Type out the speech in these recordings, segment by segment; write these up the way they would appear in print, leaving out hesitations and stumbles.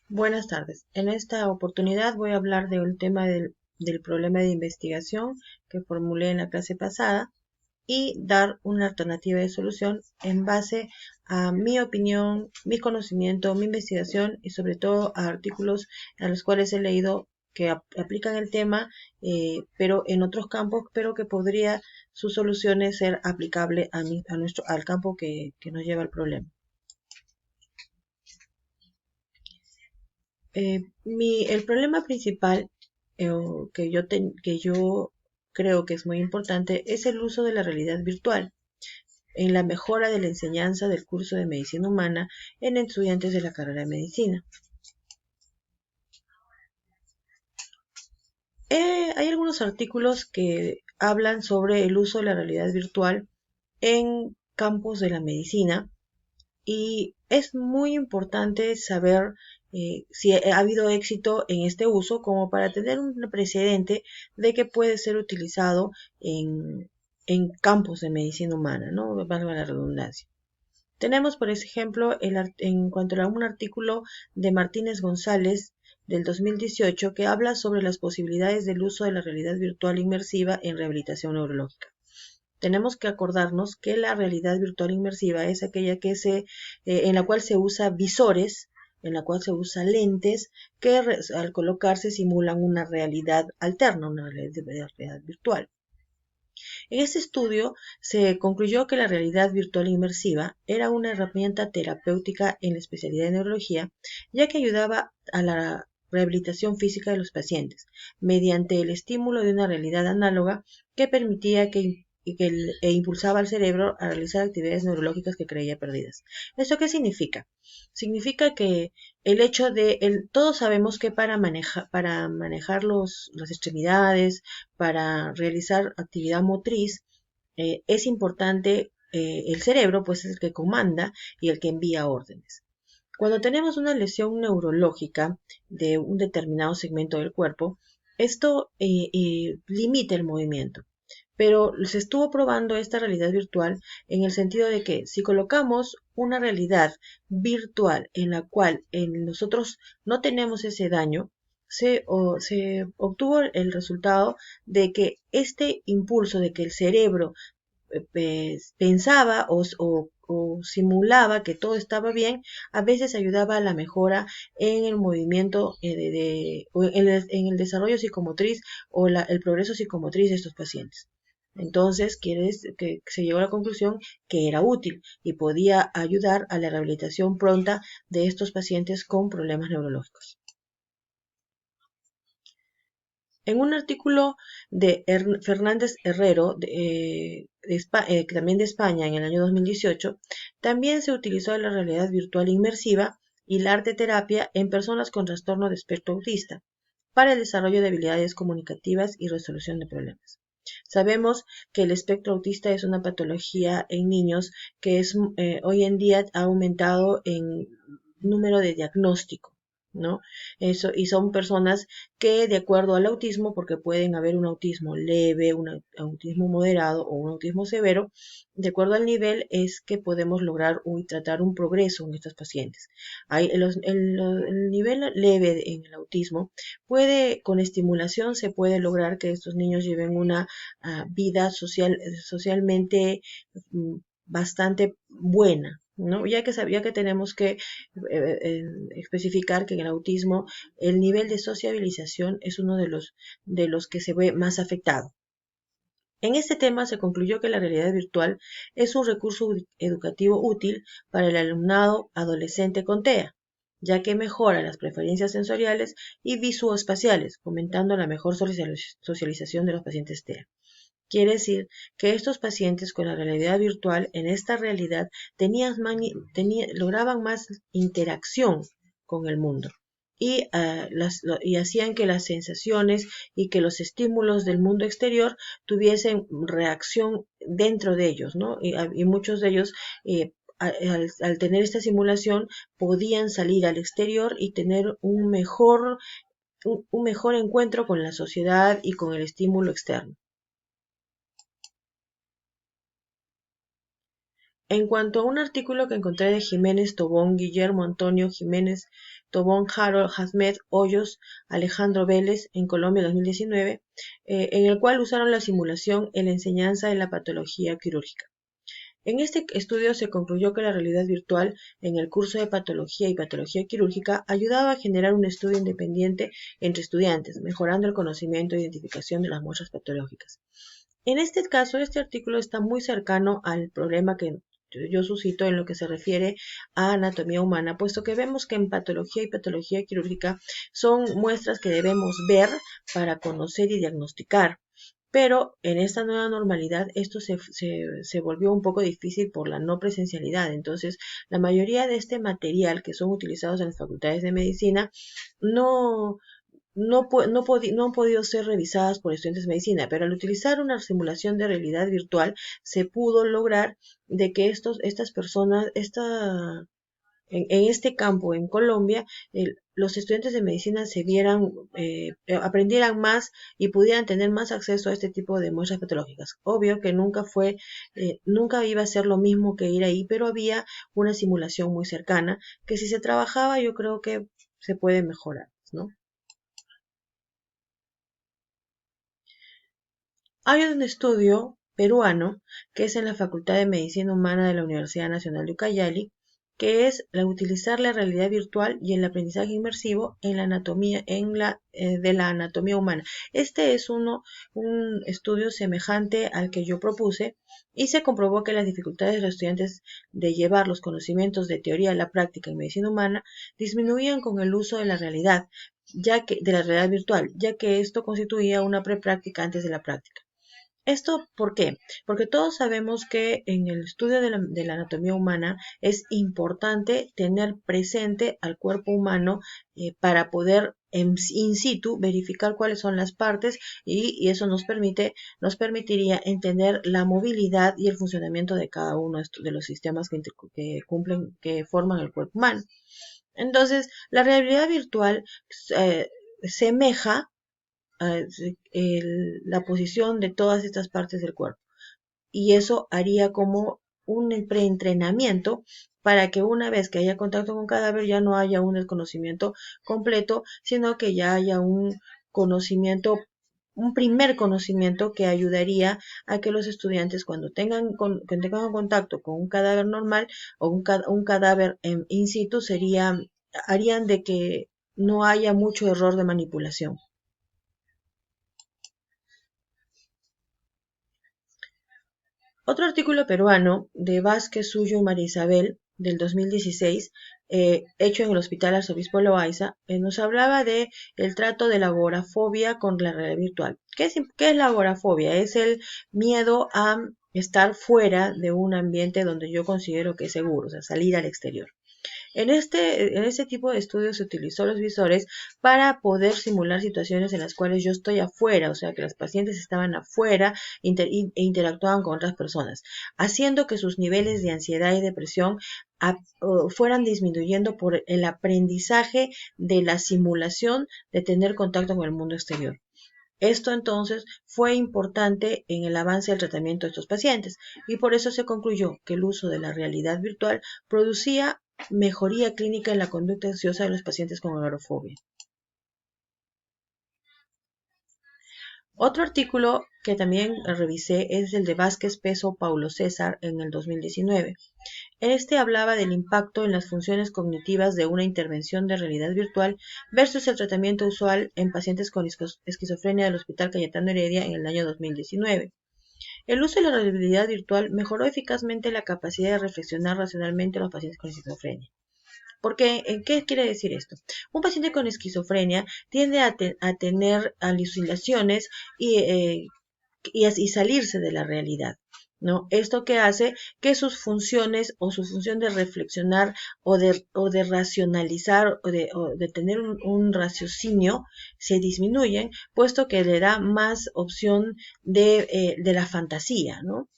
Buenas tardes. En esta oportunidad voy a hablar de un tema del problema de investigación que formulé en la clase pasada y dar una alternativa de solución en base a mi opinión, mi conocimiento, mi investigación y sobre todo a artículos a los cuales he leído que aplican el tema, pero en otros campos, pero que podría sus soluciones ser aplicable al campo que nos lleva el problema. El problema principal que yo creo que es muy importante es el uso de la realidad virtual en la mejora de la enseñanza del curso de medicina humana en estudiantes de la carrera de medicina. Hay algunos artículos que hablan sobre el uso de la realidad virtual en campos de la medicina y es muy importante saber si ha habido éxito en este uso como para tener un precedente de que puede ser utilizado en campos de medicina humana, ¿no? Valga la redundancia. Tenemos, por ejemplo, en cuanto a un artículo de Martínez González del 2018 que habla sobre las posibilidades del uso de la realidad virtual inmersiva en rehabilitación neurológica. Tenemos que acordarnos que la realidad virtual inmersiva es aquella en la cual se usa visores, en la cual se usa lentes que al colocarse simulan una realidad alterna, una realidad virtual. En este estudio se concluyó que la realidad virtual inmersiva era una herramienta terapéutica en la especialidad de neurología, ya que ayudaba a la rehabilitación física de los pacientes, mediante el estímulo de una realidad análoga que permitía e impulsaba al cerebro a realizar actividades neurológicas que creía perdidas. ¿Esto qué significa? Significa que el hecho todos sabemos que para manejar las extremidades, para realizar actividad motriz, es importante el cerebro, pues es el que comanda y el que envía órdenes. Cuando tenemos una lesión neurológica de un determinado segmento del cuerpo, esto limita el movimiento. Pero se estuvo probando esta realidad virtual en el sentido de que si colocamos una realidad virtual en la cual nosotros no tenemos ese daño, se obtuvo el resultado de que este impulso de que el cerebro pensaba o simulaba que todo estaba bien, a veces ayudaba a la mejora en el movimiento en el desarrollo psicomotriz o el progreso psicomotriz de estos pacientes. Entonces, quiere decir que se llegó a la conclusión que era útil y podía ayudar a la rehabilitación pronta de estos pacientes con problemas neurológicos. En un artículo de Fernández Herrero, también de España, en el año 2018, también se utilizó la realidad virtual inmersiva y la arteterapia en personas con trastorno de espectro autista para el desarrollo de habilidades comunicativas y resolución de problemas. Sabemos que el espectro autista es una patología en niños que hoy en día ha aumentado en número de diagnóstico, ¿no? Y son personas que de acuerdo al autismo, porque pueden haber un autismo leve, un autismo moderado o un autismo severo, de acuerdo al nivel es que podemos lograr y tratar un progreso en estos pacientes. El nivel leve en el autismo con estimulación se puede lograr que estos niños lleven una vida socialmente bastante buena, ¿no? Ya que tenemos que especificar que en el autismo el nivel de sociabilización es uno de los que se ve más afectado. En este tema se concluyó que la realidad virtual es un recurso educativo útil para el alumnado adolescente con TEA, ya que mejora las preferencias sensoriales y visoespaciales, fomentando la mejor socialización de los pacientes TEA. Quiere decir que estos pacientes con la realidad virtual en esta realidad lograban más interacción con el mundo y hacían que las sensaciones y que los estímulos del mundo exterior tuviesen reacción dentro de ellos, ¿no? Y muchos de ellos al tener esta simulación podían salir al exterior y tener un mejor encuentro con la sociedad y con el estímulo externo. En cuanto a un artículo que encontré de Jiménez Tobón, Guillermo Antonio Jiménez Tobón, Harold Hazmet Hoyos, Alejandro Vélez, en Colombia 2019, en el cual usaron la simulación en la enseñanza de la patología quirúrgica. En este estudio se concluyó que la realidad virtual en el curso de patología y patología quirúrgica ayudaba a generar un estudio independiente entre estudiantes, mejorando el conocimiento e identificación de las muestras patológicas. En este caso, este artículo está muy cercano al problema que yo suscito en lo que se refiere a anatomía humana, puesto que vemos que en patología y patología quirúrgica son muestras que debemos ver para conocer y diagnosticar. Pero en esta nueva normalidad esto se volvió un poco difícil por la no presencialidad. Entonces, la mayoría de este material que son utilizados en las facultades de medicina no, no han podido ser revisadas por estudiantes de medicina, pero al utilizar una simulación de realidad virtual se pudo lograr de que estas personas, en este campo en Colombia, los estudiantes de medicina se vieran, aprendieran más y pudieran tener más acceso a este tipo de muestras patológicas. Obvio que nunca iba a ser lo mismo que ir ahí, pero había una simulación muy cercana que si se trabajaba yo creo que se puede mejorar, ¿no? Hay un estudio peruano que es en la Facultad de Medicina Humana de la Universidad Nacional de Ucayali, que es utilizar la realidad virtual y el aprendizaje inmersivo en la anatomía, de la anatomía humana. Este es un estudio semejante al que yo propuse y se comprobó que las dificultades de los estudiantes de llevar los conocimientos de teoría a la práctica en medicina humana disminuían con el uso de la realidad, de la realidad virtual, ya que esto constituía una prepráctica antes de la práctica. ¿Esto por qué? Porque todos sabemos que en el estudio de la anatomía humana es importante tener presente al cuerpo humano para poder in situ verificar cuáles son las partes y eso nos permitiría entender la movilidad y el funcionamiento de cada uno de los sistemas que forman el cuerpo humano. Entonces, la realidad virtual semeja la posición de todas estas partes del cuerpo. Y eso haría como un preentrenamiento para que una vez que haya contacto con cadáver ya no haya un desconocimiento completo, sino que ya haya un conocimiento, un primer conocimiento que ayudaría a que los estudiantes cuando tengan contacto con un cadáver normal o un cadáver in situ harían de que no haya mucho error de manipulación. Otro artículo peruano de Vázquez Suyo y María Isabel del 2016, hecho en el Hospital Arzobispo Loaiza, nos hablaba de el trato de la agorafobia con la realidad virtual. ¿Qué es la agorafobia? Es el miedo a estar fuera de un ambiente donde yo considero que es seguro, o sea, salir al exterior. En este tipo de estudios se utilizó los visores para poder simular situaciones en las cuales yo estoy afuera, o sea que las pacientes estaban afuera e interactuaban con otras personas, haciendo que sus niveles de ansiedad y depresión fueran disminuyendo por el aprendizaje de la simulación de tener contacto con el mundo exterior. Esto entonces fue importante en el avance del tratamiento de estos pacientes y por eso se concluyó que el uso de la realidad virtual producía mejoría clínica en la conducta ansiosa de los pacientes con agorafobia. Otro artículo que también revisé es el de Vázquez Peso Paulo César en el 2019. Este hablaba del impacto en las funciones cognitivas de una intervención de realidad virtual versus el tratamiento usual en pacientes con esquizofrenia del Hospital Cayetano Heredia en el año 2019. El uso de la realidad virtual mejoró eficazmente la capacidad de reflexionar racionalmente a los pacientes con esquizofrenia. Porque, ¿qué quiere decir esto? Un paciente con esquizofrenia tiende a tener alucinaciones y salirse de la realidad, ¿no? Esto que hace que sus funciones o su función de reflexionar o de racionalizar o de tener un raciocinio se disminuyen, puesto que le da más opción de la fantasía, ¿no?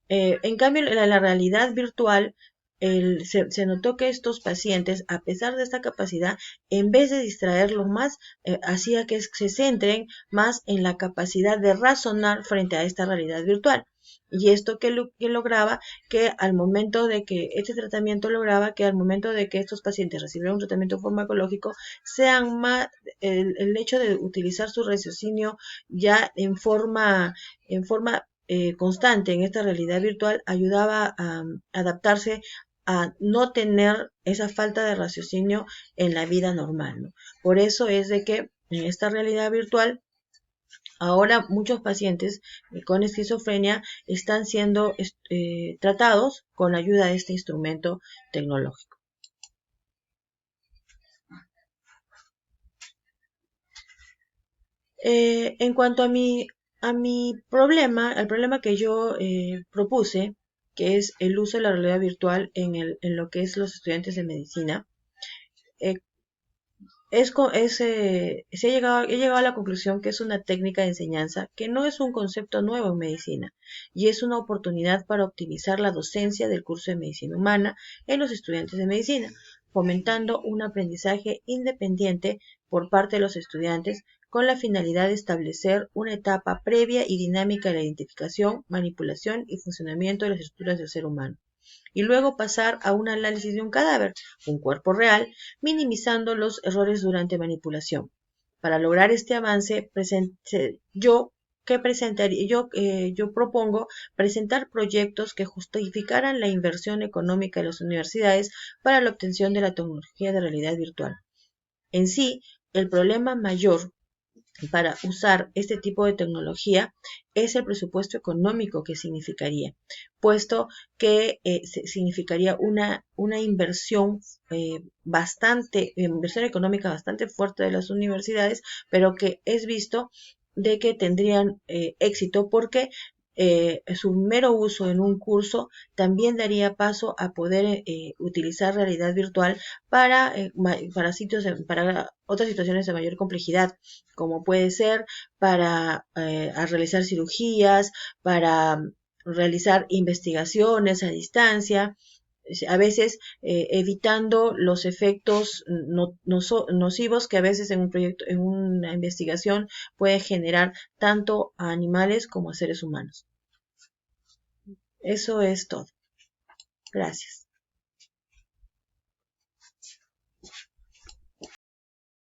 En cambio, la realidad virtual se notó que estos pacientes, a pesar de esta capacidad, en vez de distraerlos más, hacía que se centren más en la capacidad de razonar frente a esta realidad virtual. Y esto que lograba que al momento de que este tratamiento lograba que al momento de que estos pacientes recibieran un tratamiento farmacológico, sean más, el hecho de utilizar su raciocinio ya en forma constante en esta realidad virtual ayudaba a adaptarse a no tener esa falta de raciocinio en la vida normal, ¿no? Por eso es de que en esta realidad virtual ahora muchos pacientes con esquizofrenia están siendo tratados con ayuda de este instrumento tecnológico. En cuanto a mi problema, al problema que yo propuse, que es el uso de la realidad virtual en lo que es los estudiantes de medicina, eh, he llegado a la conclusión que es una técnica de enseñanza que no es un concepto nuevo en medicina y es una oportunidad para optimizar la docencia del curso de medicina humana en los estudiantes de medicina, fomentando un aprendizaje independiente por parte de los estudiantes con la finalidad de establecer una etapa previa y dinámica de la identificación, manipulación y funcionamiento de las estructuras del ser humano y luego pasar a un análisis de un cadáver, un cuerpo real, minimizando los errores durante manipulación. Para lograr este avance, yo propongo presentar proyectos que justificaran la inversión económica de las universidades para la obtención de la tecnología de realidad virtual. En sí, el problema mayor para usar este tipo de tecnología es el presupuesto económico que significaría, puesto que significaría una inversión inversión económica bastante fuerte de las universidades, pero que es visto de que tendrían éxito porque su mero uso en un curso también daría paso a poder utilizar realidad virtual para otras situaciones de mayor complejidad, como puede ser para realizar cirugías, para realizar investigaciones a distancia, a veces evitando los efectos nocivos que a veces en un proyecto, en una investigación puede generar tanto a animales como a seres humanos. Eso es todo. Gracias.